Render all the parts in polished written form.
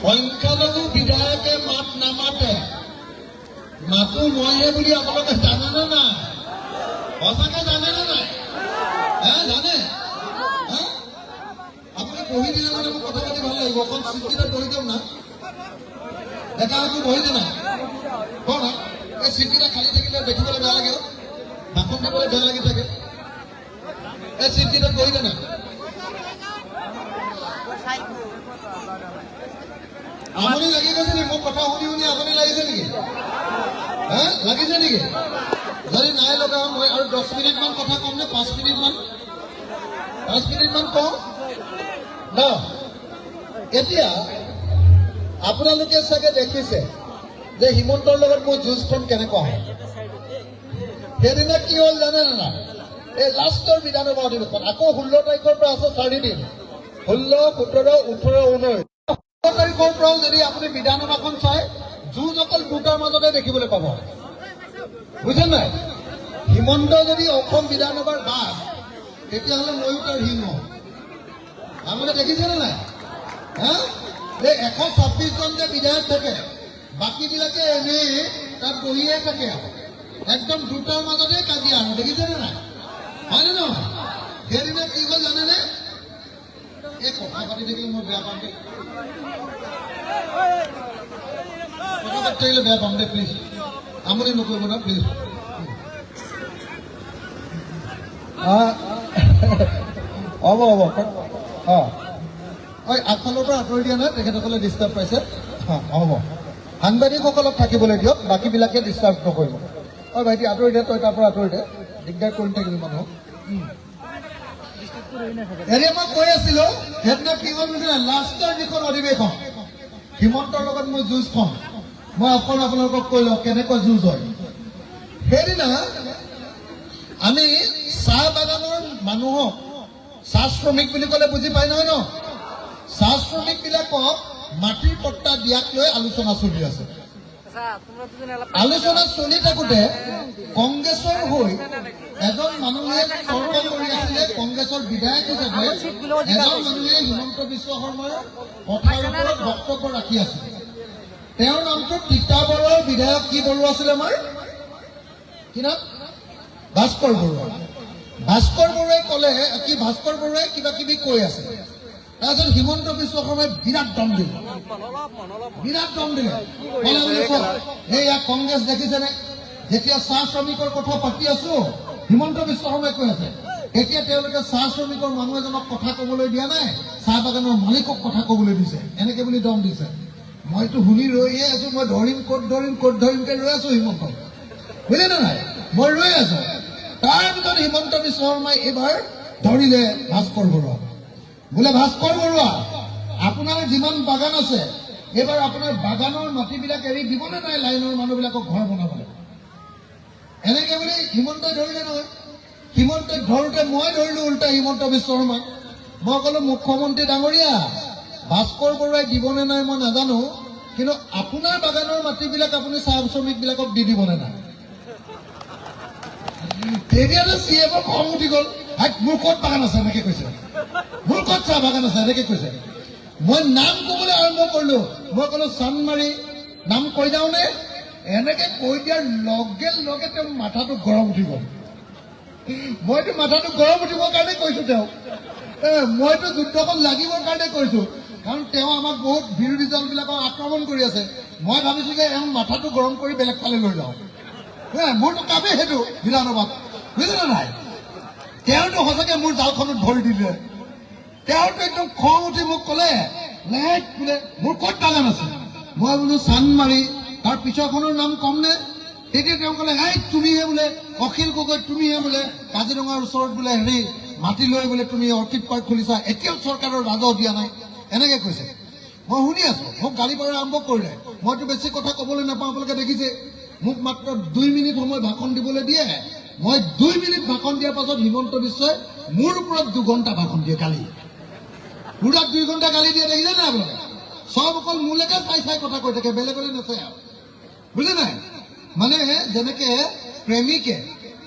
সংখ্যালঘু বিধায়কে মাত নামাতে মাতো মইহে বুলি আপোনালোকে জানেনে নাই? সঁচাকে জানেনে নাই? জানে? আপুনি বহি দিলে মানে মোক কথা পাতি ভাল লাগিব। অকণ চিটকেইটাত বহি দিয়ক না। ডেকা হয়তো বহি দে না কওঁ না। এই চিটকেইটা খালী থাকিলে দেখিবলৈ বেয়া লাগে, ভাষণ দিবলৈ বেয়া লাগি থাকে। এই চিটকেইটাত বহি দে না। আমনি লাগি গৈছে নেকি? মোৰ কথা শুনি শুনি আমনি লাগিছে নেকি? লাগিছে নেকি? যদি নাই লগা মই আৰু 10 মিনিটমান কথা কম নে? 5 মিনিটমান 5 মিনিটমান কওঁ ন। এতিয়া আপোনালোকে চাগে দেখিছে যে হিমন্তৰ লগত মোৰ যুঁজখন কেনেকুৱা হয়। সেইদিনা কি হ'ল জানে নে নাই? এই লাষ্টৰ বিধানসভা অধিৱেশন আকৌ 16 তাৰিখৰ পৰা আছে 4 দিন। 16, 17, 18, 19 তাৰিখৰ পৰাও যদি আপুনি বিধানসভাখন চাই যুঁজ অকল দুটাৰ মাজতে দেখিবলৈ পাব। বুজিছে নাই? হিমন্ত যদি অসম বিধানসভাৰ বাঘ তেতিয়াহ'লে ময়ো তাৰ সিংহ। আপোনালোকে দেখিছেনে নাই? এই 126জন যে বিধায়ক থাকে, বাকীবিলাকে এনেই তাত বহিয়ে থাকে। একদম দুটাৰ মাজতে কাজিয়া আৰু দেখিছেনে নাই? হয়নে নহয়? সেইদিনা কি হ'ল জানেনে? এই কথা পাতি থাকিলে মই বেয়া পাম দেই। কথা পাতি থাকিলে বেয়া পাম দেই, প্লিজ। আমনি নকৰিব না, প্লিজ। হ'ব হ'ব আগফালৰ পৰা আঁতৰি দিয়া নাই, তেখেতসকলে ডিষ্টাৰ্ব পাইছে। হ'ব, সাংবাদিকসকলক থাকিবলৈ দিয়ক, বাকীবিলাকে ডিষ্টাৰ্ব নকৰিব। ভাইটি আঁতৰি দে, তই তাৰ পৰা আঁতৰি দে, দিগদাৰ কৰি থাকিবি মানুহক। হেৰি মই কৈ আছিলো, সেইদিনা কি হ'ল বুজিলে? লাষ্টৰ যিখন অধিৱেশন হিমন্তৰ লগত মই যুঁজখন মই অকল আপোনালোকক কৈ লওঁ কেনেকুৱা যুঁজ হয়। সেইদিনা আমি চাহ বাগানৰ মানুহক, চাহ শ্ৰমিক বুলি ক'লে বুজি পাই নহয় ন? চাহ শ্ৰমিকবিলাকক মাটিৰ পট্টা দিয়াক লৈ আলোচনা চলি আছে। আলোচনা চলি থাকোঁতে কংগ্ৰেছৰ হৈ এজন মানুহে তৰ্ক কৰি আছিলে। কংগ্ৰেছৰ বিধায়ক হিচাপে এজন মানুহে হিমন্ত বিশ্ব শৰ্মাৰ কথাৰ ওপৰত বক্তব্য ৰাখি আছিলে। তেওঁৰ নামটো তিতাবৰৰ বিধায়ক কি বৰুৱা আছিলে? আমাৰ কি নাম? ভাস্কৰ বৰুৱা। ভাস্কৰ বৰুৱাই ক'লে কি, ভাস্কৰ বৰুৱাই কিবা কিবি কৈ আছে। তাৰপিছত হিমন্ত বিশ্ব শৰ্মাই বিৰাট দম দিলে, বিৰাট দম দিলে। এয়া কংগ্ৰেছ দেখিছেনে? যেতিয়া চাহ শ্ৰমিকৰ কথা পাতি আছো, হিমন্ত বিশ্ব শৰ্মাই কৈ আছে এতিয়া তেওঁলোকে চাহ শ্ৰমিকৰ মানুহ এজনক কথা ক'বলৈ দিয়া নাই, চাহ বাগানৰ মালিকক কথা ক'বলৈ দিছে, এনেকে বুলি দম দিছে। মইতো শুনি ৰৈয়ে আছো। মই ধৰিম ক'ত ধৰিম ক'ত ধৰিমকে ৰৈ আছো হিমন্ত, বুজিলে নাই? মই ৰৈ আছো। তাৰপিছত হিমন্ত বিশ্ব শৰ্মাই এইবাৰ ধৰিলে ভাস্কৰ বৰুৱা। বোলে ভাস্কৰ বৰুৱা, আপোনাৰ যিমান বাগান আছে এইবাৰ আপোনাৰ বাগানৰ মাটিবিলাক এৰি দিবনে নাই লাইনৰ মানুহবিলাকক ঘৰ বনাবলৈ? এনেকে বুলি হিমন্তই ধৰিলে নহয়। হিমন্তই ধৰোঁতে মই ধৰিলো উল্টা হিমন্ত বিশ্ব শৰ্মাক। মই ক'লো মুখ্যমন্ত্ৰী ডাঙৰীয়া, ভাস্কৰ বৰুৱাই দিবনে নাই মই নাজানো, কিন্তু আপোনাৰ বাগানৰ মাটিবিলাক আপুনি চাহ শ্ৰমিকবিলাকক দি দিবনে নাই? তেতিয়াতো CMৰ খং উঠি গ'ল। মোৰ ক'ত বাগান আছে এনেকে কৈছে, মোৰ ক'ত চাহ বাগান আছে এনেকে কৈছে। মই নাম ক'বলৈ আৰম্ভ কৰিলো। মই ক'লো চানমাৰি নাম কৈ যাওঁনে? এনেকে কৈ দিয়াৰ লগে লগে তেওঁ মাথাটো গৰম উঠি গ'ল। মইতো মাথাটো গৰম উঠিবৰ কাৰণে কৈছো তেওঁক, মইতো যুদ্ধখন লাগিবৰ কাৰণে কৈছো, কাৰণ তেওঁ আমাক বহুত বিৰোধী দলবিলাকক আক্ৰমণ কৰি আছে। মই ভাবিছো যে এওঁ মাথাটো গৰম কৰি বেলেগ ফালে লৈ যাওঁ। মোৰতো কামেই সেইটো বিধানসভাত, বুজিলে নাই? তেওঁতো সঁচাকে মোৰ জালখনত ধৰি দিলে। তেওঁতো একদম খং উঠি মোক ক'লে বোলে মোৰ ক'ত বাগান আছে? মই বোলো চানমাৰি, তাৰ পিছৰখনৰ নাম কমনে? তেতিয়া তেওঁ ক'লে তুমিহে বোলে অখিল গগৈ, তুমিহে বোলে কাজিৰঙাৰ ওচৰত বোলে হেৰি মাটি লৈ বোলে তুমি অৰ্কিড পাৰ্ক খুলিছা, এতিয়াও চৰকাৰৰ ৰাজহ দিয়া নাই, এনেকে কৈছে। মই শুনি আছো, মোক গালি পাৰা আৰম্ভ কৰিলে। মইতো বেছি কথা ক'বলৈ নাপাওঁ, আপোনালোকে দেখিছে। মোক মাত্ৰ 2 মিনিট সময় ভাষণ দিবলৈ দিয়ে। মই 2 মিনিট ভাষণ দিয়াৰ পাছত হিমন্ত বিশ্বই মোৰ ওপৰত 2 ঘণ্টা ভাষণ দিয়ে, গালি পুৰা 2 ঘণ্টা গালি দিয়ে। দেখিছে নাই আপোনালোকে? সব অকল মোলৈকে চাই চাই কথা কৈ থাকে, বেলেগলৈ নাচায় আৰু, বুজিলে নাই? মানে যেনেকে প্ৰেমিকে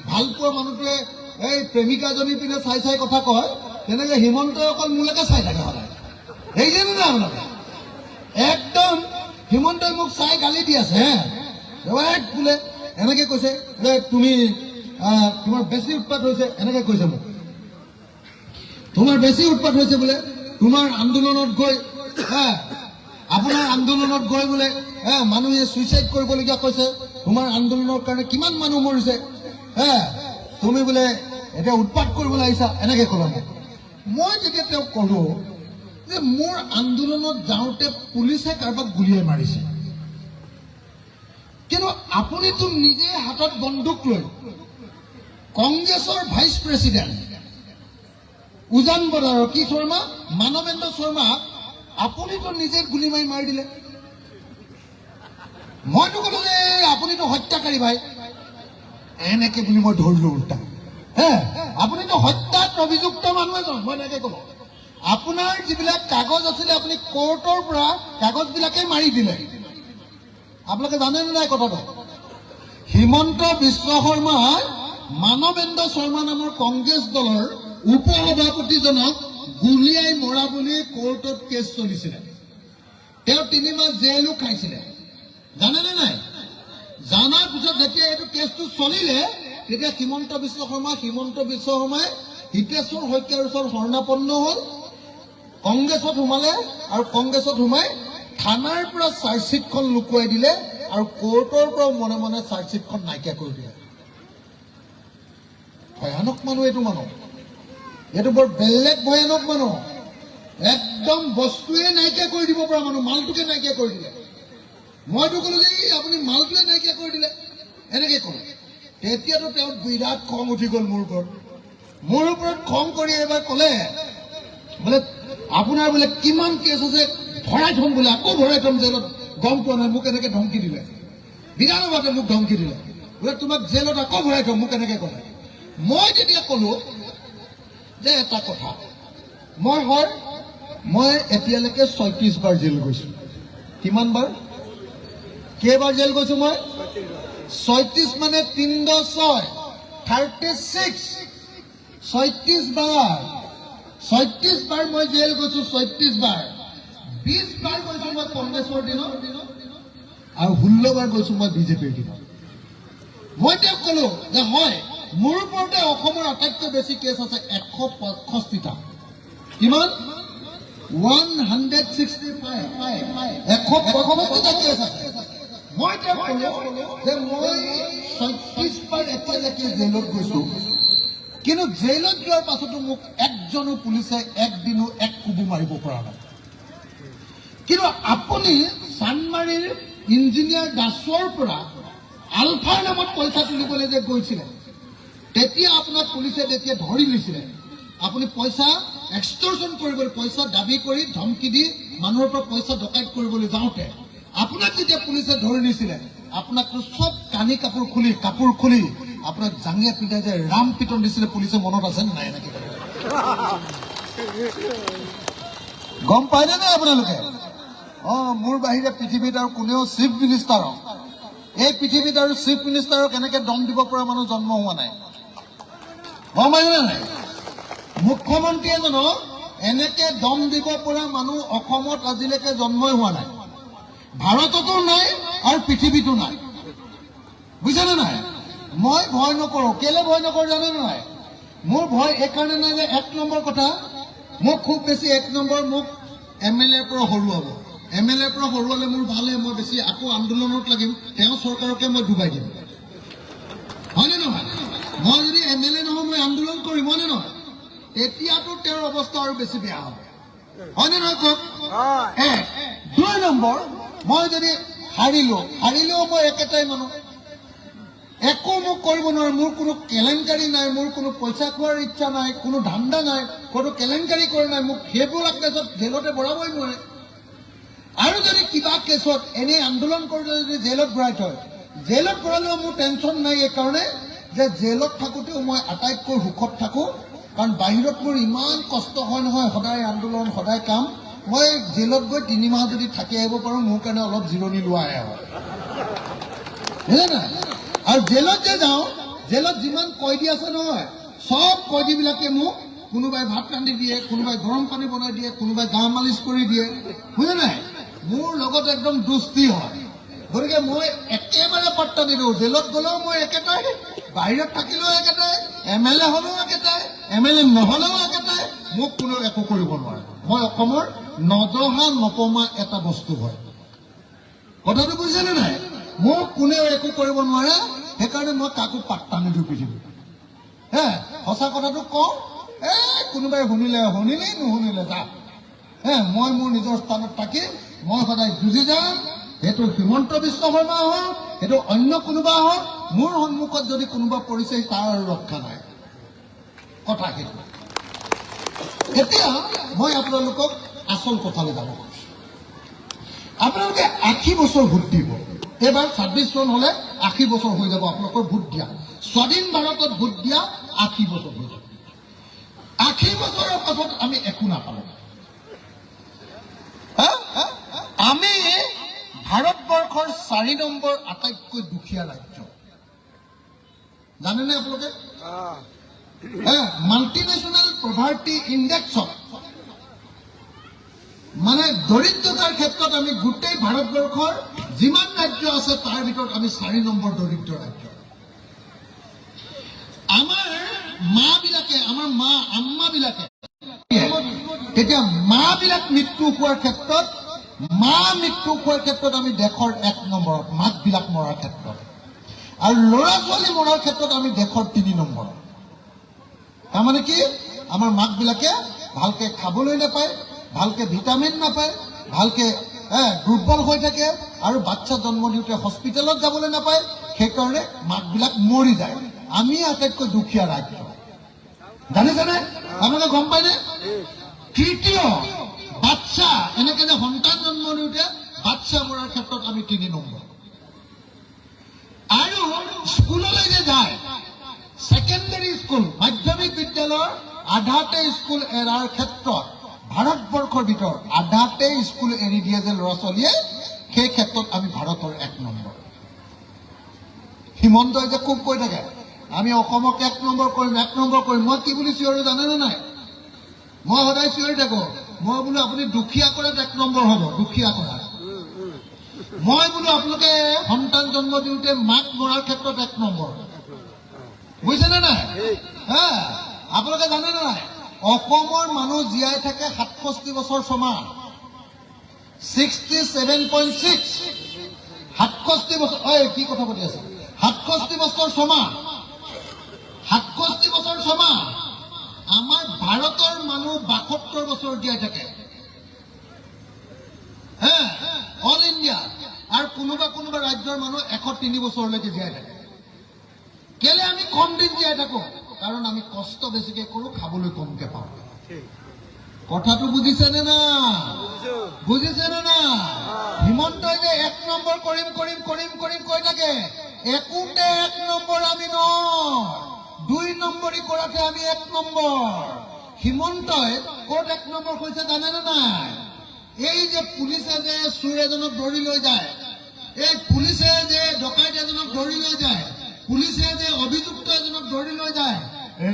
ভাল পোৱা মানুহটোৱে এই প্ৰেমিকাজনী পিনে চাই চাই কথা কয়, তেনেকে হিমন্তই অকল মোলৈকে চাই থাকে সদায়। দেখিছেনে না আপোনালোকে একদম হিমন্তই মোক চাই গালি দি আছে বোলে এনেকে কৈছে যে তুমি তোমাৰ বেছি উৎপাত হৈছে এনেকে কৈছে মোক তোমাৰ বেছি উৎপাত হৈছে বোলে তোমাৰ আন্দোলনত গৈ আপোনাৰ আন্দোলনত গৈ বোলে মানুহে সুইচাইড কৰিবলগীয়া কৈছে তোমাৰ আন্দোলনৰ কাৰণে কিমান মানুহ মৰিছে তুমি বোলে এতিয়া উৎপাত কৰিবলৈ আহিছা এনেকে ক'লা মই যেতিয়া তেওঁক ক'লো যে মোৰ আন্দোলনত যাওঁতে পুলিচে কাৰোবাক গুলিয়াই মাৰিছে কিন্তু আপুনিতো নিজে হাতত বন্দুক লৈ কংগ্ৰেছৰ ভাইচ প্ৰেচিডেণ্ট উজান বজাৰৰ কি শৰ্মা মানৱেন্দ্ৰ শৰ্মাক আপুনিতো নিজে গুলি মাৰি দিলে মইতো ক'লো যে আপুনিতো হত্যাকাৰী ভাই এনেকে বুলি মই ধৰিলো উল্টা আপুনিতো হত্যাত অভিযুক্ত মানুহ এজন মই এনেকে ক'লো আপোনাৰ যিবিলাক কাগজ আছিলে আপুনি কোৰ্টৰ পৰা কাগজবিলাকে মাৰি দিলে আপোনালোকে জানেনে নাই কথাটো হিমন্ত বিশ্ব শৰ্মাই মানৱেন্দ্ৰ শৰ্মা নামৰ কংগ্ৰেছ দলৰ উপ সভাপতিজনক গুলিয়াই মৰা বুলি কোৰ্টত কেছ চলিছিলে তেওঁ 3 মাহ জেলো খাইছিলে জানেনে নাই জানাৰ পিছত যেতিয়া এইটো কেছটো চলিলে তেতিয়া হিমন্ত বিশ্ব শৰ্মাই হিতেশ্বৰ শইকীয়াৰ ওচৰত শৰণাপন্ন হ'ল কংগ্ৰেছত সোমালে আৰু কংগ্ৰেছত সোমাই থানাৰ পৰা চাৰ্জশ্বিটখন লুকুৱাই দিলে আৰু কোৰ্টৰ পৰা মনে মনে চাৰ্জশ্বিটখন নাইকিয়া কৰি দিলে ভয়ানক মানুহ এইটো বৰ বেলেগ ভয়ানক মানুহ একদম বস্তুৱে নাইকিয়া কৰি দিব পৰা মানুহ মালটোকে নাইকিয়া কৰি দিলে মইতো ক'লো যে আপুনি মালটোৱে নাইকিয়া কৰি দিলে এনেকে ক'লো তেতিয়াতো তেওঁ বিৰাট খং উঠি গ'ল মোৰ ওপৰত খং কৰি এবাৰ ক'লে বোলে আপোনাৰ বোলে কিমান কেছ আছে ভৰাই থ'ম বোলে আকৌ ভৰাই থ'ম জেলত গম পোৱা নাই মোক এনেকে ধমকি দিলে বিধানসভাতে মোক ধমকি দিলে বোলে তোমাক জেলত আকৌ ভৰাই থ'ম মোক এনেকে ক'লে মই যেতিয়া ক'লো যে এটা কথা মই এতিয়ালৈকে 36 বাৰ জেল গৈছো কিমান বাৰ কেইবাৰ জেল গৈছো মই 36 মানে 3×6 36 36 বাৰ মই জেল গৈছো 36 বাৰ 20 বাৰ গৈছো মই কংগ্ৰেছৰ দিনত আৰু 16 বাৰ গৈছো মই বিজেপিৰ দিনত মই তেওঁক ক'লো যে হয় মোৰ ওপৰতে অসমৰ আটাইতকৈ বেছি কেছ আছে 165টা কিমান 165টা কেছ আছে মই তেওঁক ক'লো যে মই 36 বাৰ এতিয়ালৈকে জেলত গৈছো কিন্তু জেলত যোৱাৰ পাছতো মোক একজনো পুলিচে একদিনো এক কুবু মাৰিব পৰা নাই কিন্তু আপুনি চানমাৰীৰ ইঞ্জিনিয়াৰ দাসৰ পৰা আলফাৰ নামত পইচা তুলিবলৈ যে গৈছিলে তেতিয়া আপোনাক পুলিচে তেতিয়া ধৰি লৈছিলে আপুনি পইচা এক্সটৰ্শন কৰিবলৈ পইচা দাবী কৰি ধমকি দি মানুহৰ পৰা পইচা ডকাইত কৰিবলৈ যাওঁতে আপোনাক যেতিয়া পুলিচে ধৰি নিছিলে আপোনাক সব কানি কাপোৰ খুলি আপোনাক জাঙিয়া পিটাই যে ৰাম পিটন দিছিলে পুলিচে মনত আছে নাই এনেকে গম পাইনে নাই আপোনালোকে মোৰ বাহিৰে পৃথিৱীত আৰু কোনেও চিফ মিনিষ্টাৰক এই পৃথিৱীত আৰু চিফ মিনিষ্টাৰক এনেকে দম দিব পৰা মানুহ জন্ম হোৱা নাই গম পাইনে নাই মুখ্যমন্ত্ৰী এজনক এনেকে দম দিব পৰা মানুহ অসমত আজিলৈকে জন্মই হোৱা নাই ভাৰততো নাই আৰু পৃথিৱীতো নাই বুজিছেনে নাই মই ভয় নকৰো কেলে ভয় নকৰো জানেনে নাই মোৰ ভয় এইকাৰণে নাই যে 1 নম্বৰ কথা মোক খুব বেছি 1 নম্বৰ মোক এমএলএৰ পৰা হৰুৱাব এমএলএৰ পৰা হৰুৱালে মোৰ ভালে মই বেছি আকৌ আন্দোলনত লাগিম তেওঁ চৰকাৰকে মই ডুবাই দিম হয়নে নহয় মই যদি এমএলএ নহয় মই আন্দোলন কৰিম হয়নে নহয় তেতিয়াতো তেওঁৰ অৱস্থা আৰু বেছি বেয়া হ'ব হয়নে নহয় কওক 2 নম্বৰ মই যদি হাৰিলেও মই একেটাই মানুহ একো মোক কৰিব নোৱাৰো মোৰ কোনো কেলেংকাৰী নাই মোৰ কোনো পইচা খোৱাৰ ইচ্ছা নাই কোনো ধান্দা নাই কোনো কেলেংকাৰী কৰা নাই মোক সেইবোৰ কেছত জেলতে ভৰাবই নোৱাৰে আৰু যদি কিবা কেছত এনে আন্দোলন কৰি যদি জেলত ভৰাই থয় জেলত ভৰালেও মোৰ টেনশ্যন নাই এইকাৰণে যে জেলত থাকোঁতেও মই আটাইতকৈ সুখত থাকোঁ কাৰণ বাহিৰত মোৰ ইমান কষ্ট হয় নহয় সদায় আন্দোলন সদায় কাম মই জেলত গৈ 3 মাহ যদি থাকি আহিব পাৰোঁ মোৰ কাৰণে অলপ জিৰণি লোৱাহে হয় বুজিলে নাই আৰু জেলত যে যাওঁ জেলত যিমান কয়দী আছে নহয় সব কয়দীবিলাকে মোক কোনোবাই ভাত ৰান্ধি দিয়ে, কোনোবাই গৰম পানী বনাই দিয়ে, কোনোবাই গা মালিচ কৰি দিয়ে, বুজা নাই? মোৰ লগত একদম দুস্তি হয়। গতিকে মই একেবাৰে পাত্তা নিদিওঁ। জেলত গ'লেও মই একেটাই, বাহিৰত থাকিলেও একেটাই, MLA হ'লেও একেটাই, MLA নহ'লেও একেটাই, মোক কোনেও একো কৰিব নোৱাৰে। মই অসমৰ নজহা নপমা এটা বস্তু হয়। কথাটো বুজিছেনে নাই? মোক কোনেও একো কৰিব নোৱাৰে, সেইকাৰণে মই কাকো পাত্তা নিদিওঁ পৃথিৱীত। সঁচা কথাটো কওঁ, কোনোবাই শুনিলেই, নুশুনিলে যা। মই মোৰ নিজৰ স্থানত থাকি মই সদায় যুঁজি যাম। সেইটো হিমন্ত বিশ্ব শৰ্মা হওক, সেইটো অন্য কোনোবা হওক, মোৰ সন্মুখত যদি কোনোবা পৰিছে তাৰ আৰু ৰক্ষা নাই। কথা সেইটো। এতিয়া মই আপোনালোকক আচল কথালৈ যাব খুজিছোঁ। আপোনালোকে 80 বছৰ ভোট দিব। এইবাৰ 26 চন হলে 80 বছৰ হৈ যাব আপোনালোকৰ ভোট দিয়া। স্বাধীন ভাৰতত ভোট দিয়া 80 বছৰ হৈ যাব। 80 বছৰৰ পাছত আমি একো নাপালো। আমি ভাৰতবৰ্ষৰ 4 নম্বৰ আটাইতকৈ দুখীয়া ৰাজ্য। জানেনে আপোনালোকে? মাল্টিনেশ্যনেল পভাৰ্টি ইণ্ডেক্সত, মানে দৰিদ্ৰতাৰ ক্ষেত্ৰত আমি গোটেই ভাৰতবৰ্ষৰ যিমান ৰাজ্য আছে তাৰ ভিতৰত আমি 4 নম্বৰ দৰিদ্ৰ ৰাজ্য। আমাৰ মাবিলাকে, আমাৰ আম্মাবিলাকে তেতিয়া মাবিলাক মৃত্যু হোৱাৰ ক্ষেত্ৰত, আমি দেশৰ 1 নম্বৰত, মাকবিলাক মৰাৰ ক্ষেত্ৰত। আৰু ল'ৰা ছোৱালী মৰাৰ ক্ষেত্ৰত আমি দেশৰ 3 নম্বৰত। তাৰমানে কি, আমাৰ মাকবিলাকে ভালকে খাবলৈ নাপায়, ভালকে ভিটামিন নাপায়, ভালকে দুৰ্বল হৈ থাকে, আৰু বাচ্চা জন্ম দিওঁতে হস্পিটেলত যাবলৈ নাপায়, সেইকাৰণে মাকবিলাক মৰি যায়। আমি আটাইতকৈ দুখীয়া ৰাজ্য। জানিছেনে? আপোনালোকে গম পায়নে? তৃতীয় বাচ্চা, এনেকে যে সন্তান জন্ম দিওঁতে বাচ্চা মৰাৰ ক্ষেত্ৰত আমি 3 নম্বৰ। আৰু স্কুললৈ যে যায়, ছেকেণ্ডাৰী স্কুল, মাধ্যমিক বিদ্যালয়ৰ আধাতে স্কুল এৰাৰ ক্ষেত্ৰত, ভাৰতবৰ্ষৰ ভিতৰত আধাতে স্কুল এৰি দিয়ে যে ল'ৰা ছোৱালীয়ে, সেই ক্ষেত্ৰত আমি ভাৰতৰ 1 নম্বৰ। হিমন্তই যে খুব কৈ থাকে, আমি অসমক 1 নম্বৰ কৰিম, 1 নম্বৰ কৰিম। মই কি বুলি চিঞৰো জানেনে নাই? মই সদায় চিঞৰি থাকো, মই বোলো আপুনি দুখীয়া কৰাত 1 নম্বৰ হ'ব, দুখীয়া কৰাত। মই বোলো আপোনালোকে সন্তান জন্ম দিওঁতে মাক মৰাৰ ক্ষেত্ৰত 1 নম্বৰ। বুজিছেনে নাই? আপোনালোকে জানেনে নাই? অসমৰ মানুহ জীয়াই থাকে 67 বছৰ ছমাহ, 67.6। 67 বছৰ, কি কথা পাতি আছে? 67 বছৰ ছমাহ, 67 বছৰ ছমাহ। আমাৰ ভাৰতৰ মানুহ 72 বছৰ জীয়াই থাকে। All India. আৰু কোনোবা ৰাজ্যৰ মানুহ 103 বছৰলৈকে জীয়াই থাকে। কেলে আমি কম দিন জীয়াই থাকো? কাৰণ আমি কষ্ট বেছিকে কৰো, খাবলৈ কমকে পাওঁ। কথাটো বুজিছেনে না? বুজিছেনে না? হিমন্তই যে 1 নম্বৰ কৰিম কৈ থাকে, একোতে 1 নম্বৰ আমি নহয়। 2 নম্বৰী কৰাতে আমি 1 নম্বৰ। হিমন্তই ক'ত 1 নম্বৰ কৈছে জানেনে নাই? এই যে পুলিচে যে চুৰ এজনক ধৰি লৈ যায়, এই পুলিচে যে ডকাইত এজনক ধৰি লৈ যায়, পুলিচে যে অভিযুক্ত এজনক ধৰি লৈ যায়,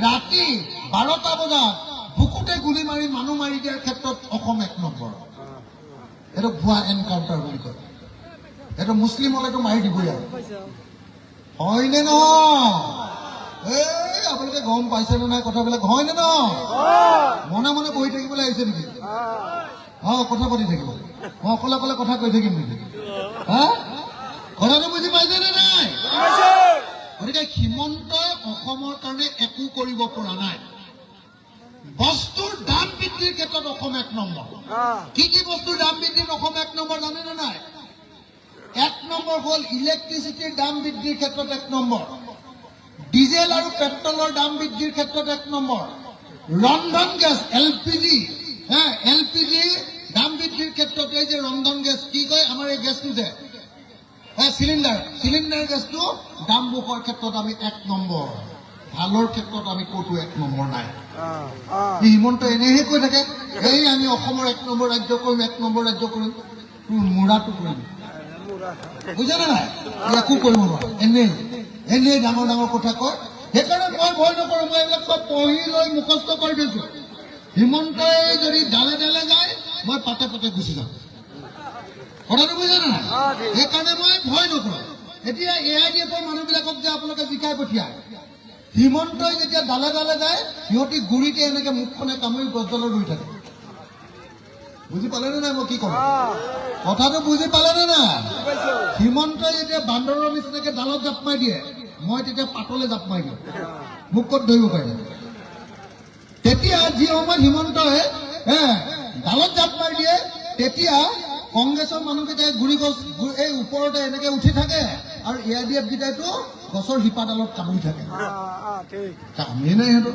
ৰাতি 12টা বজাত বুকুতে গুলি মাৰি মানুহ মাৰি দিয়াৰ ক্ষেত্ৰত অসম 1 নম্বৰ। এইটো ভুৱা এনকাউণ্টাৰ বুলি কয়। এইটো মুছলিম হলেতো মাৰি দিবই আৰু। হয়নে নহয়? আপোনালোকে গম পাইছেনে নাই কথাবিলাক? হয়নে নহয়? মনে মনে বহি থাকিবলৈ আহিছে নেকি? কথা পাতি থাকিব। মই অকলে কথা কৈ থাকিম নেকি? কথাটো বুজি পাইছেনে নাই? গতিকে হিমন্তই অসমৰ কাৰণে একো কৰিব পৰা নাই। বস্তুৰ দাম বৃদ্ধিৰ ক্ষেত্ৰত অসম 1 নম্বৰ। কি বস্তুৰ দাম বৃদ্ধিত অসম 1 নম্বৰ জানেনে নাই? 1 নম্বৰ হ'ল ইলেক্ট্ৰিচিটিৰ দাম বৃদ্ধিৰ ক্ষেত্ৰত 1 নম্বৰ, ডিজেল আৰু পেট্ৰলৰ দাম বৃদ্ধিৰ ক্ষেত্ৰত 1 নম্বৰ, ৰন্ধন গেছ এলপিজি দাম বৃদ্ধিৰ ক্ষেত্ৰত, এই যে ৰন্ধন গেছ কি কয়, আমাৰ এই গেছটো যে চিলিণ্ডাৰ গেছটো দাম বঢ়োৱাৰ ক্ষেত্ৰত আমি 1 নম্বৰ। ভালৰ ক্ষেত্ৰত আমি ক'তো 1 নম্বৰ নাই। হিমন্ত এনেহে কৈ থাকে, এই আমি অসমৰ 1 নম্বৰ ৰাজ্য কৰিম, 1 নম্বৰ ৰাজ্য কৰিম। তোৰ মূৰাটো কৰিম, বুজিছানে নাই? একো কৰিব নোৱাৰে। এনেই ডাঙৰ কথা কয়। সেইকাৰণে মই ভয় নকৰোঁ, মই এইবিলাক চব পঢ়ি লৈ মুখস্থ কৰি দিছোঁ। হিমন্তই যদি ডালে ডালে যায়, মই পাতে পাতে গুচি যাম। কথাটো বুজিছে নে নাই? সেইকাৰণে মই ভয় নকৰোঁ। এতিয়া AIDFৰ মানুহবিলাকক যে আপোনালোকে জিকাই পঠিয়ায়, হিমন্তই যেতিয়া ডালে ডালে যায়, সিহঁতি গুৰিতে এনেকে মুখখনে কামুৰি গছডালত ৰুই থাকে। বুজি পালেনে নাই মই কি কৰো? কথাটো বুজি পালেনে নাই? হিমন্তই যেতিয়া বান্দৰৰ নিচিনাকে ডালত জাপ মাৰি দিয়ে, মই তেতিয়া পাতলে জাপ মাৰি দিওঁ। মোক ক'ত ধৰিব পাৰিব? তেতিয়া যি সময়ত হিমন্তই ডালত জাপ মাৰি দিয়ে, তেতিয়া কংগ্ৰেছৰ মানুহকেইটাই গুৰি গছ এই ওপৰতে এনেকে উঠি থাকে আৰু AIDF কেইটাইতো গছৰ শিপাডালত কামুৰি থাকে। কামেই নাই সিহঁতৰ,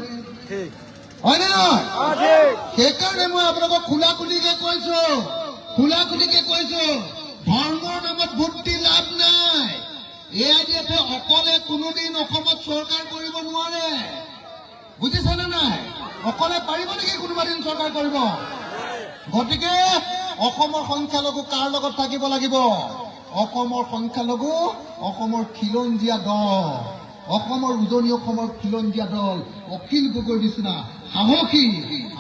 হয়নে নহয়? সেইকাৰণে মই আপোনালোকক খোলা খুলিকে কৈছো, ধৰ্মৰ নামত ভোট দি লাভ নাই। AIDFে অকলে কোনোদিন অসমত চৰকাৰ কৰিব নোৱাৰে। বুজিছেনে নাই? অকলে পাৰিব নেকি কোনোবা দিন চৰকাৰ কৰিব? গতিকে অসমৰ সংখ্যালঘু কাৰ লগত থাকিব লাগিব? অসমৰ সংখ্যালঘু অসমৰ খিলঞ্জীয়া দল, অসমৰ উজনি অসমৰ খিলঞ্জীয়া দল, অখিল গগৈৰ নিচিনা সাহসী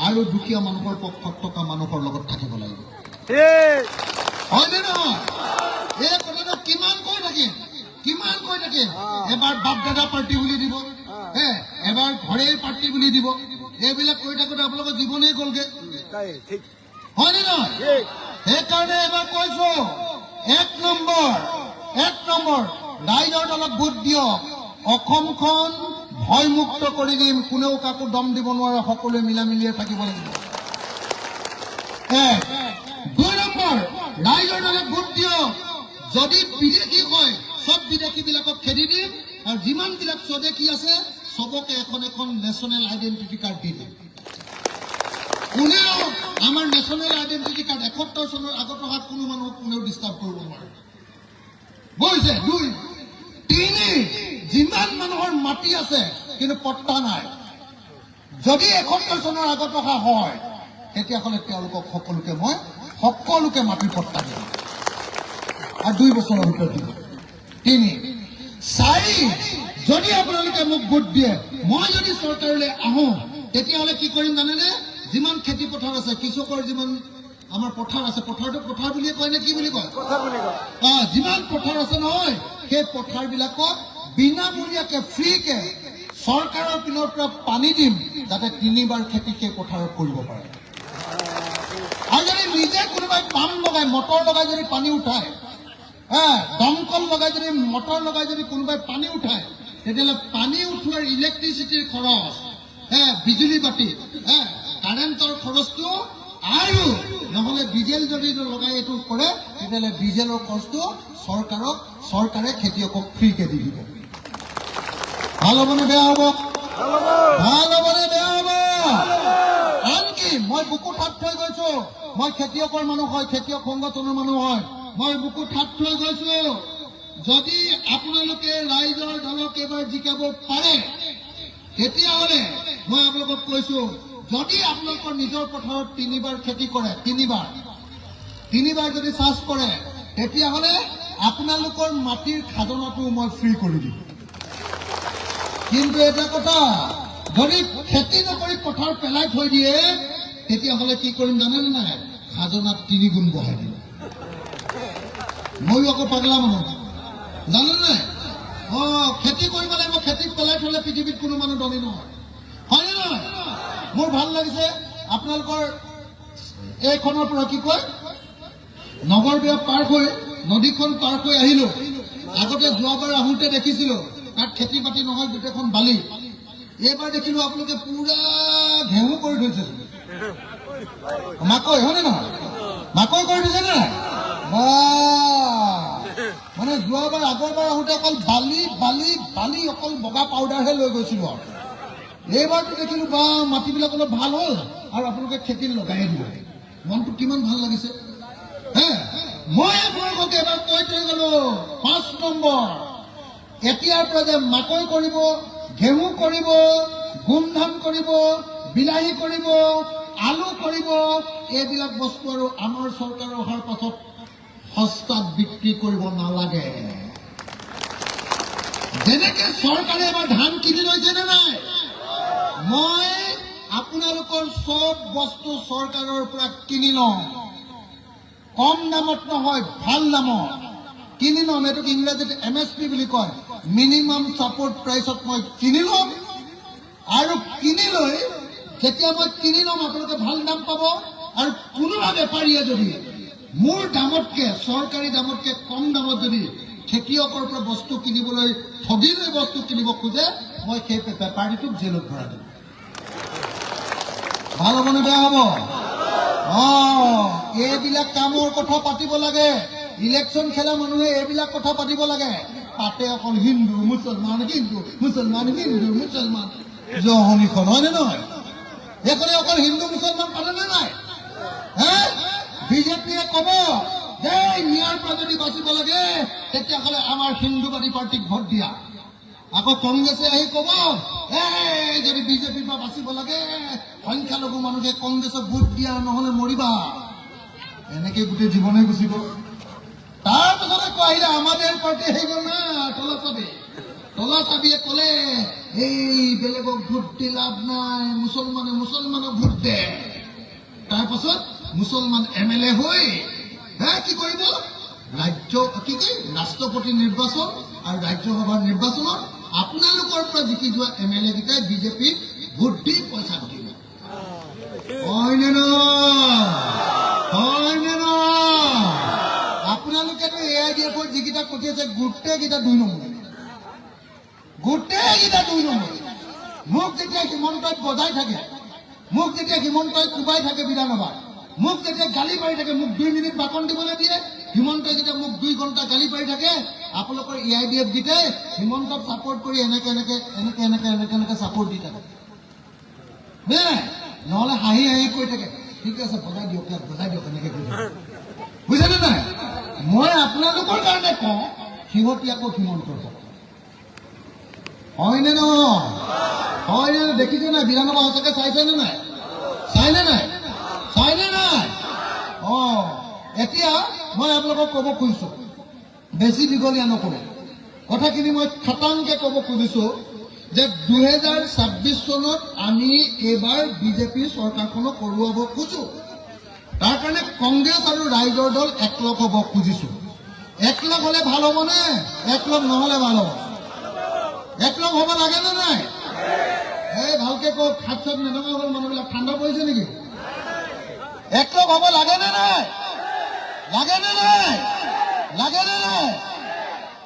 আৰু দুখীয়া মানুহৰ পক্ষত থকা মানুহৰ লগত থাকিব লাগিব। হয়নে নহয়? এই কথাটো কিমান কৈ থাকিম? এবাৰ বাপ দাদা পাৰ্টি বুলি দিব, এবাৰ ঘৰে পাৰ্টি বুলি দিব। এইবিলাক কৈ থাকোঁতে আপোনালোকৰ জীৱনেই গ'লগে, হয়নে নহয়? সেইকাৰণে এবাৰ কৈছো, এক নম্বৰ ৰাইজৰ দলক ভোট দিয়ক। অসমখন ভয়মুক্ত কৰি দিম, কোনেও কাকো দম দিব নোৱাৰে, সকলোৱে মিলামিলিয়ে থাকিব লাগিব। 2 নম্বৰ, ৰাইজৰ দলক ভোট দিয়ক। যদি বিদেশী হয়, সব বিদেশীবিলাকক খেদি দিম আৰু যিমানবিলাক স্বদেশী আছে সবকে এখন এখন নেশ্যনেল আইডেণ্টিটি কাৰ্ড দি দিম। কোনেও আমাৰ নেশ্যনেল আইডেণ্টিটি কাৰ্ড 71 চনৰ আগত অহা কোনো মানুহক কোনেও ডিষ্টাৰ্ব কৰিব নোৱাৰে। বুজিছে? 2, 3, যিমান মানুহৰ মাটি আছে কিন্তু পট্টা নাই, যদি 71 চনৰ আগত অহা হয় তেতিয়াহ'লে তেওঁলোকক সকলোকে মাটিৰ পট্টা দিম আৰু 2 বছৰৰ ভিতৰত দিব। 3, 4, যদি আপোনালোকে মোক ভোট দিয়ে, মই যদি চৰকাৰলৈ আহোঁ তেতিয়াহ'লে কি কৰিম জানেনে? যিমান খেতি পথাৰ আছে, কৃষকৰ যিমান আমাৰ পথাৰ আছে, পথাৰটো পথাৰ বুলিয়ে কয় নে কি বুলি কয়? যিমান পথাৰ আছে নহয়, সেই পথাৰবিলাকত বিনামূলীয়াকে ফ্ৰীকে চৰকাৰৰ পিনৰ পৰা পানী দিম, যাতে 3বাৰ খেতি সেই পথাৰত কৰিব পাৰে। আৰু যদি নিজে কোনোবাই পাম্প লগাই, মটৰ লগাই যদি পানী উঠায়, দমকল লগাই যদি মটৰ লগাই যদি কোনোবাই পানী উঠায়, তেতিয়াহ'লে পানী উঠোৱাৰ ইলেক্ট্ৰিচিটিৰ খৰচ, বিজুলী বাতি, কাৰেণ্টৰ খৰচটো আৰু নহ'লে ডিজেল যদি লগাই এইটো কৰে, তেতিয়াহ'লে ডিজেলৰ খৰচটো চৰকাৰে খেতিয়কক ফ্ৰীকে দি দিব। ভাল হ'বনে বেয়া হ'ব? ভাল হ'বনে বেয়া হ'ব? আনকি মই বুকুত হাত থৈ গৈছো, মই খেতিয়কৰ মানুহ হয়, খেতিয়ক সংগঠনৰ মানুহ হয়, মই বুকুত হাত থৈ গৈছো, যদি আপোনালোকে ৰাইজৰ দলক এবাৰ জিকাব পাৰে, তেতিয়াহ'লে মই আপোনালোকক কৈছো, যদি আপোনালোকৰ নিজৰ পথাৰত 3বাৰ খেতি কৰে, 3বাৰ যদি চাষ কৰে, তেতিয়াহ'লে আপোনালোকৰ মাটিৰ খাজনাটো মই ফ্ৰী কৰি দিম। কিন্তু এটা কথা, যদি খেতি নকৰি পথাৰ পেলাই থৈ দিয়ে, তেতিয়াহ'লে কি কৰিম জানেনে নাই? খাজনাত 3 গুণ বঢ়াই দিম। ময়ো আকৌ পাগলা মানুহ, জানেনে নাই? খেতি কৰিব লাগিব, খেতিত পেলাই থলে পৃথিৱীত কোনো মানুহ ধনী নহয়, হয়নে নহয়? মোৰ ভাল লাগিছে আপোনালোকৰ এইখনৰ পৰা কি কয়, নগৰবিয়া পাৰ হৈ নদীখন পাৰ হৈ আহিলো। আগতে যোৱাবাৰ আহোঁতে দেখিছিলো তাত খেতি বাতি নহয়, গোটেইখন বালি। এইবাৰ দেখিলো আপোনালোকে পুৰা ঘেঁহু কৰি থৈছে, মাকৈ, হয়নে নহয়? মাকৈ কৰি দিছে নে নাই? মানে যোৱাবাৰ আগৰবাৰ আহোঁতে অকল বালি অকল বগা পাউডাৰহে লৈ গৈছিলো আৰু এইবাৰতো দেখিলো মাটিবিলাক অলপ ভাল হ'ল আৰু আপোনালোকে খেতিত লগাই দিব। মনটো কিমান ভাল লাগিছে। মই আপোনালোকক এবাৰ কৈ থৈ গলো, 5 নম্বৰ, এতিয়াৰ পৰা যে মাকৈ কৰিব, ঘেঁহু কৰিব, গোমধান কৰিব, বিলাহী কৰিব, আলু কৰিব, এইবিলাক বস্তু আৰু আমাৰ চৰকাৰ অহাৰ পাছত সস্তাত বিক্ৰী কৰিব নালাগে। যেনেকে চৰকাৰে এবাৰ ধান কিনি লৈছে নে নাই, মই আপোনালোকৰ চব বস্তু চৰকাৰৰ পৰা কিনি লওঁ, কম দামত নহয়, ভাল দামত কিনি ল'ম। এইটোক ইংৰাজীত MSP বুলি কয়, মিনিমাম ছাপোৰ্ট প্ৰাইচত মই কিনি ল'ম। আৰু কিনি লৈ যেতিয়া মই কিনি ল'ম, আপোনালোকে ভাল দাম পাব। আৰু কোনোবা বেপাৰীয়ে যদি মোৰ দামতকে, চৰকাৰী দামতকে কম দামত যদি খেতিয়কৰ পৰা বস্তু কিনিবলৈ ঠগি লৈ বস্তু কিনিব খোজে, মই সেই বেপাৰীটোক জেলত ভৰাই দিম। ভাল হ'বনে বেয়া হ'ব? এইবিলাক কামৰ কথা পাতিব লাগে। ইলেকশ্যন খেলা মানুহে এইবিলাক কথা পাতিব লাগে। পাতে অকল হিন্দু মুছলমান, হিন্দু মুছলমান, হিন্দু মুছলমান, জহনীখন হয়নে নহয়? এইখনে অকল হিন্দু মুছলমান পাতেনে নাই? বিজেপিয়ে ক'ব যে ন্যায়ৰ পৰা যদি বাচিব লাগে তেতিয়াহ'লে আমাৰ হিন্দুবাদী পাৰ্টিক ভোট দিয়া। আকৌ কংগ্ৰেছে আহি ক'ব যদি বিজেপিৰ পৰা বাচিব লাগে সংখ্যালঘু মানুহে কংগ্ৰেছক ভোট দিয়া, নহ'লে মৰিবা। এনেকে গোটেই জীৱনে গুচি গ'ল। তাৰপিছতে আহিলে আমাদেৰ পাৰ্টি আহি গ'ল না তলা চাবিয়ে ক'লে এই বেলেগক ভোট দি লাভ নাই, মুছলমানে মুছলমানক ভোট দে। তাৰপাছত মুছলমান MLA হৈ কি কৰিব, ৰাষ্ট্ৰপতি নিৰ্বাচন আৰু ৰাজ্যসভাৰ নিৰ্বাচনত আপোনালোকৰ পৰা জিকি যোৱা MLA কেইটাই বিজেপিক ভোট দি পইচা ঘটিব। হয়নে নহয়? আপোনালোকেতো AIDFৰ যিকেইটা পঠিয়াইছে গোটেইকেইটা 2 নম্বৰ। মোক যেতিয়া হিমন্তই বজাই থাকে, মোক যেতিয়া হিমন্তই কোবাই থাকে বিধানসভাত, মোক যেতিয়া গালি পাৰি থাকে, মোক 2 মিনিট বাকন দিবলৈ দিয়ে, হিমন্তই যেতিয়া মোক 2 ঘণ্টা গালি পাৰি থাকে, আপোনালোকৰ AIDF গীটাই হিমন্তক ছাপোৰ্ট কৰি এনেকে ছাপোৰ্ট দি থাকে। নহ'লে হাঁহি কৈ থাকে, ঠিক আছে বজাই দিয়ক এনেকে কৈ থাকে। বুজিছেনে নাই? মই আপোনালোকৰ কাৰণে কওঁ, সিহঁতি আকৌ হিমন্তৰ কথা। হয়নে নহয়? হয়নে? দেখিছে নাই বিধানসভা সঁচাকে চাইছেনে নাই? এতিয়া মই আপোনালোকক ক'ব খুজিছো, বেছি দীঘলীয়া নকৰোঁ, কথাখিনি মই খাটাংকে ক'ব খুজিছো যে 2026 চনত আমি এইবাৰ বিজেপি চৰকাৰখনক হৰুৱাব খোজো। তাৰ কাৰণে কংগ্ৰেছ আৰু ৰাইজৰ দল একলগ হ'ব খুজিছো। একলগ হ'লে ভাল হ'বনে? একলগ নহ'লে ভাল হ'ব? একলগ হ'ব লাগে নে নাই? ভালকে কওক, হাত চাত নেদঙা হ'ল মানুহবিলাক, ঠাণ্ডা পৰিছে নেকি? একলগ হ'ব লাগে নে নাই?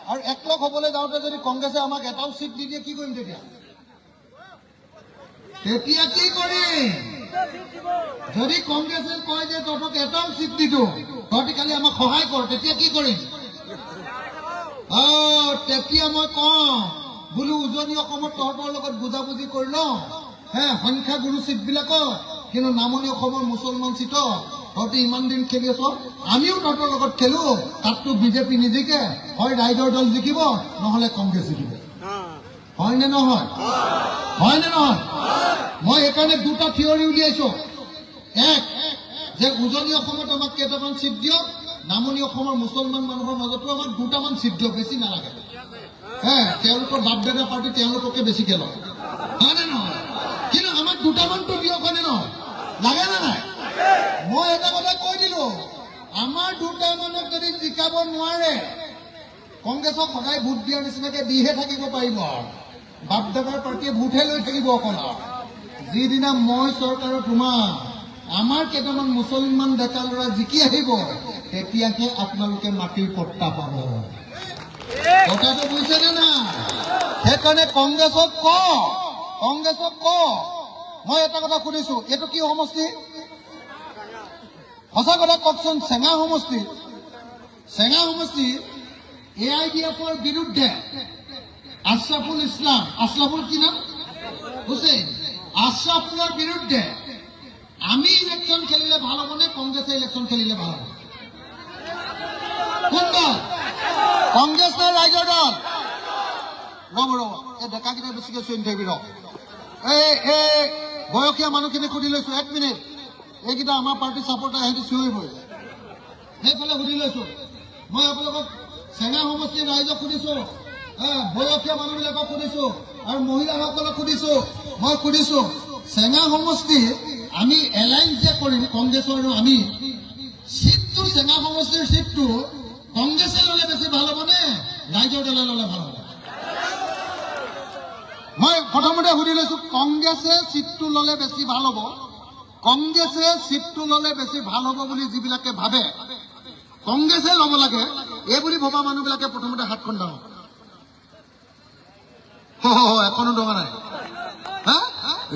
আৰু একলগ হ'বলৈ যাওঁতে যদি কংগ্ৰেছে আমাক এটাও চিট দি দিয়ে, কি কৰিম তেতিয়া? কি কৰিম? যদি কংগ্ৰেছে কয় যে তহঁতক এটাও চিট দিছো, তহঁতি খালি আমাক সহায় কৰ, তেতিয়া কি কৰিম? তেতিয়া মই কওঁ বোলো উজনি অসমত তহঁতৰ লগত বুজাবুজি কৰি লওঁ, সংখ্যাগুৰু চিটবিলাকত, কিন্তু নামনি অসমৰ মুছলমান চিটত তহঁতি ইমান দিন খেলি আছ, আমিও তহঁতৰ লগত খেলো, তাততো বিজেপি নিজিকে, হয় ৰাইজৰ দল জিকিব, নহ'লে কংগ্ৰেছ জিকিব। হয়নে নহয়? মই সেইকাৰণে 2টা থিয়ৰী উলিয়াইছো। এক, যে উজনি অসমত আমাক কেইটামান চিট দিয়ক, নামনি অসমৰ মুছলমান মানুহৰ মাজতো আমাক 2টামান চিট দিয়ক, বেছি নালাগে। তেওঁলোকৰ বাপ দাদা পাৰ্টি তেওঁলোককে বেছিকে লয়, হয়নে নহয়? কিন্তু আমাক 2টামানটো দিয়ক, হয়নে নহয়? লাগে নে নাই? মই এটা কথা কৈ দিলো, আমাৰ 2টামানক যদি জিকাব নোৱাৰে, কংগ্ৰেছক সদায় ভোট দিয়াৰ নিচিনাকে দিহে থাকিব পাৰিব। বাপ দাদাৰ পাৰ্টিয়ে ভোটহে লৈ থাকিব অকল। যিদিনা মই চৰকাৰত সোমাম, আমাৰ কেইটামান মুছলমান ডেকা ল'ৰা জিকি আহিব, তেতিয়াহে আপোনালোকে মাটিৰ পট্টা পাব। কথাটো বুজিছেনে না? সেইকাৰণে কংগ্ৰেছক মই এটা কথা সুধিছো, এইটো কি সমষ্টি? সঁচা কথা কওকচোন। চেঙা সমষ্টি AIDFৰ বিৰুদ্ধে আশৰাফুল ইছলাম, আশৰাফুল কি নাম? হুছেইন, আশৰাফুলৰ বিৰুদ্ধে আমি ইলেকশ্যন খেলিলে ভাল হ'বনে কংগ্ৰেছে ইলেকশ্যন খেলিলে ভাল হ'ব? কোন দল? কংগ্ৰেছ নে ৰাইজৰ দল? ৰ'ব এই ডেকাকেইটা বেছিকৈ চুই নাথাকিবি। বয়সীয়া মানুহখিনি সুধি লৈছো, 1 মিনিট। এইকেইটা আমাৰ পাৰ্টিৰ ছাপৰ্টাৰ, সিহঁতি চিঞৰিবই। সেইফালে সুধি লৈছো। মই আপোনালোকক চেঙা সমষ্টিৰ ৰাইজক সুধিছো, বয়সীয়া মানুহবিলাকক সুধিছো আৰু মহিলাসকলক সুধিছো মই সুধিছো চেঙা সমষ্টিত আমি এলায়েন্স যে কৰিম কংগ্ৰেছৰ আৰু আমি সিটটো চেঙা সমষ্টিৰ সিটটো কংগ্ৰেছে ল'লে বেছি ভাল হ'বনে ৰাইজৰ দলে ল'লে ভাল হ'ব মই প্ৰথমতে সুধি লৈছো কংগ্ৰেছে সিটটো ল'লে বেছি ভাল হ'ব কংগ্ৰেছে সিটটো ল'লে বেছি ভাল হ'ব বুলি যিবিলাকে ভাবে কংগ্ৰেছে ল'ব লাগে এই বুলি ভবা মানুহবিলাকে প্ৰথমতে হাতখন দাঙক এখনো দঙা নাই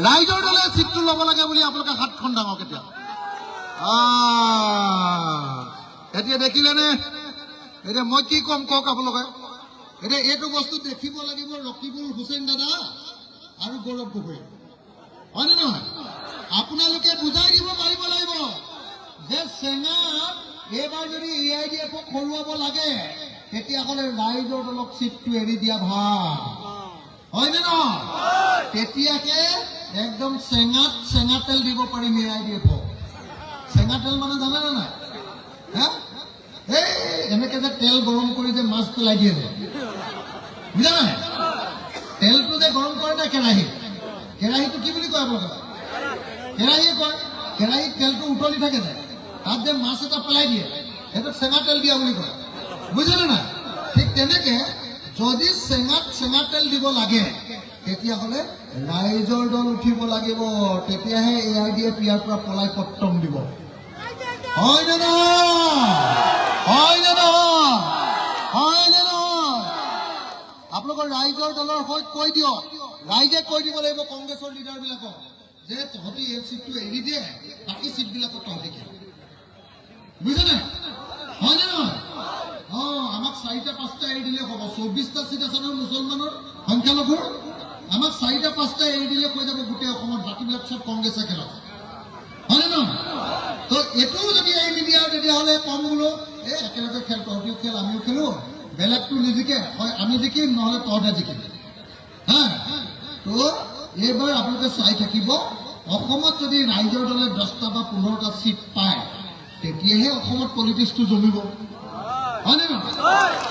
ৰাইজৰ দলে সিটটো ল'ব লাগে বুলি আপোনালোকে হাতখন দাঙক এতিয়া দেখিলেনে এতিয়া মই কি কম কওক আপোনালোকে এতিয়া এইটো বস্তু দেখিব লাগিব ৰকিবুল হুছেইন দাদা আৰু গৌৰৱ গগৈ হয়নে নহয় আপোনালোকে বুজাই দিব পাৰিব লাগিব যে চেঙাত এইবাৰ যদি AIDF-ক হৰুৱাব লাগে তেতিয়াহ'লে ৰাইজৰ দলক সিটটো এৰি দিয়া ভাল হয়নে নহয় তেতিয়াকে একদম চেঙা তেল দিব পাৰিম AIDF-ক চেঙা তেল মানে জানে নে নাই এনেকে যে তেল গৰম কৰি যে মাছ পেলাই দিয়ে যে বুজা নাই তেলটো যে গৰম কৰে না কেৰাহীটো কি বুলি কয় আপোনালোকে কেৰাহীয়ে কয় কেৰাহীত তেলটো উতলি থাকে যে তাত যে মাছ এটা পেলাই দিয়ে সেইটোক চেঙা তেল দিয়া বুলি কয় বুজিলে না ঠিক তেনেকে যদি চেঙা তেল দিব লাগে তেতিয়াহ'লে ৰাইজৰ দল উঠিব লাগিব তেতিয়াহে AIDF ইয়াৰ পৰা পলাই পত্তম দিব হয় নে নহয় আপোনালোকৰ ৰাইজৰ দলৰ হৈ কৈ দিয়ক ৰাইজে কৈ দিব লাগিব কংগ্ৰেছৰ লিডাৰবিলাকক যে তহঁতি এই সিটটো এৰি দিয়ে বাকী সিটবিলাকত তহঁতি খেল বুজিছে নাই হয় নে নহয় আমাক 4টা-5টা এৰি দিলে হ'ব 24টা সিট আছে নহয় মুছলমানৰ সংখ্যালঘুৰ আমাক 4টা-5টা এৰি দিলে কৈ যাব গোটেই অসমত বাকীবিলাক চব কংগ্ৰেছে খেলক হয় নে নহয় তো এইটোও যদি এৰি নিদিয়া তেতিয়াহ'লে কম বোলো একেলগে খেল তহঁতিও খেল আমিও খেলো বেলেগটো নিজিকে হয় আমি জিকিম নহ'লে তহঁতে জিকিম তো এইবাৰ আপোনালোকে চাই থাকিব অসমত যদি ৰাইজৰ দলে 10টা বা 15টা সিট পায় তেতিয়াহে অসমত পলিটিক্সটো জমিব হয় নে নহয়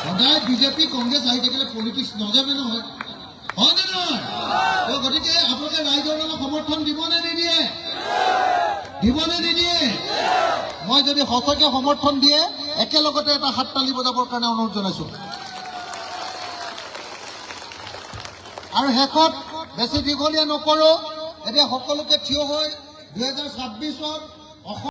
সদায় বিজেপি কংগ্ৰেছ আহি থাকিলে পলিটিক্স নজমে নহয় হয় নে নহয় গতিকে আপোনালোকে ৰাইজৰ দলক সমৰ্থন দিবনে নিদিয়ে মই যদি সঁচাকে সমৰ্থন দিয়ে একেলগতে এটা হাততালি বজাবৰ কাৰণে অনুৰোধ জনাইছো আৰু শেষত বেছি দীঘলীয়া নকৰো এতিয়া সকলোকে থিয় হৈ 2026ত